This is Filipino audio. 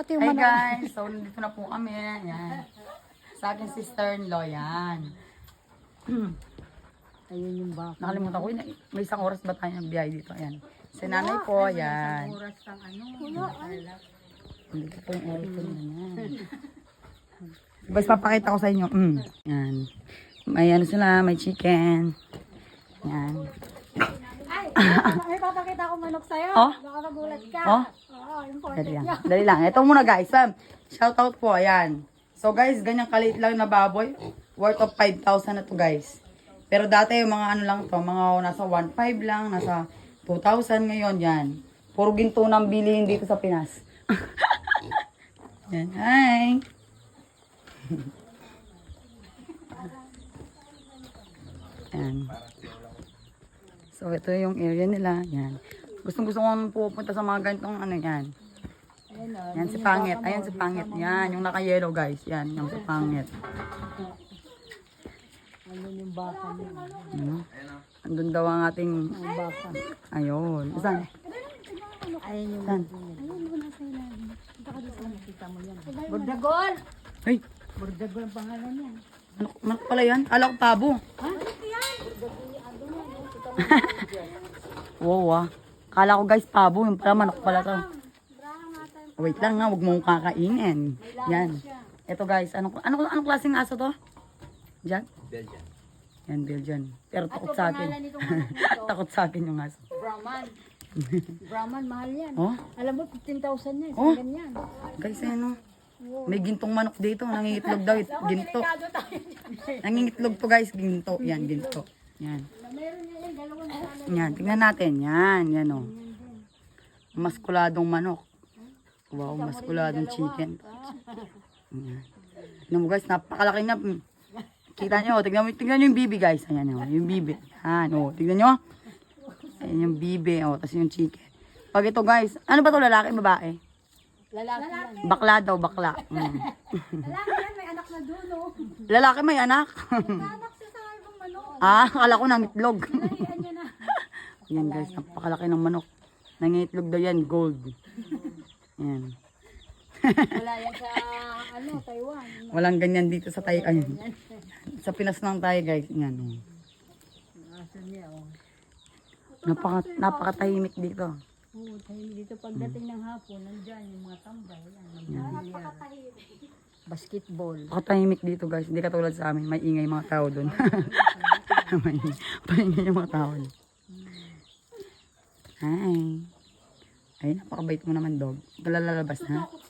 pati yung Hi manok. guys, so nandito na po kami. Yan. Sa akin sister-in-law yan. Ayun yung baka. Nakalimutan ko, may isang oras ba tayo nagbiyahe dito? Ayan. Si nanay po, yan. Oras ng ano. Dito po yung iPhone na yan. Bas papakita ko sa inyo. Yan. May ano sila, may chicken. Yan. May papakita ko manok sa'yo. Oh? Baka magulat ka. Oh? Oo, important Dali lang. yun. Dali lang. Ito muna guys. Shout out po. Ayan. So guys, ganyang kaliit lang na baboy. Worth of 5,000 na to guys. Pero dati yung mga ano lang to, mga nasa 1,500 lang, nasa 2,000 ngayon yan. Puro ginto nang bilihin dito sa Pinas. Yan. Hi! Yan. So ito yung area nila. Yan. Gustong gusto kong pupunta sa mga ganitong ano yan. Yan si Pangit. Ayan si Pangit. Yan. Yung naka-yellow guys. Yan. Yung si Pangit. Ayun yung baka niya. Andun daw ang ating Baka. ayun. Saan? Ayun yung Saan? ayun yung nasa ilalim. Punta ka dito, makita mo yan. Burdagol! Ay, Burdagol ang pangalan yan. manok pala yan. Ala ko pabo. Ha? Wow ah. Kala ko guys pabo. Yung pala manok pala to. Wait lang nga. Huwag mong kakainin. Yan. Ito guys. Anong klaseng aso to? Diyan? Belgian. Yan, Belgian. Pero takot sa akin. Pangalan nitong manok nito, Takot sa akin yung aso. Brahman. Brahman, mahal yan. Oh, Alam mo, 15,000 yan. Oh. Isang ganyan. guys, ano? May gintong manok dito. Nangingitlog daw. Ginto. Nangingitlog to guys. Ginto. Yan, ginto. Yan. Meron niya yan, dalawang pangalan. Yan, tingnan natin. Yan, yan o. Maskuladong manok. Wow, maskuladong chicken. Yan. Tingnan mo guys, napakalaki na. Kita nyo, tingnan nyo yung bibi guys. Ayan o, yung bibi. Yan o, tingnan nyo. Ayan yung bibi o, tapos yung chicken. Pag ito guys, ano ba to lalaki, babae? Lalaki yan. Bakla daw, bakla. Lalaki yan, may anak na doon, oh. Lalaki may anak. Anak siya sa ibang manok. Akala ko nangitlog. Nahiyan niya na. Yan guys, napakalaki ng manok. Nangitlog daw yan, gold. Yan. Wala yan sa, Taiwan. Walang ganyan dito sa tayo. Ayun. Sa Pinas lang tayo guys. Yan. Oh. Aso niya, oh. Napakatahimik dito. Oo, tahimik dito pagdating ng hapon, nandyan yung mga tambay. Yan, basketball. Napakatahimik dito guys. Hindi katulad sa amin. May ingay mga tao doon. May ingay yung mga tao. Hi. Ay, napakabait mo naman dog. Ito lalabas na.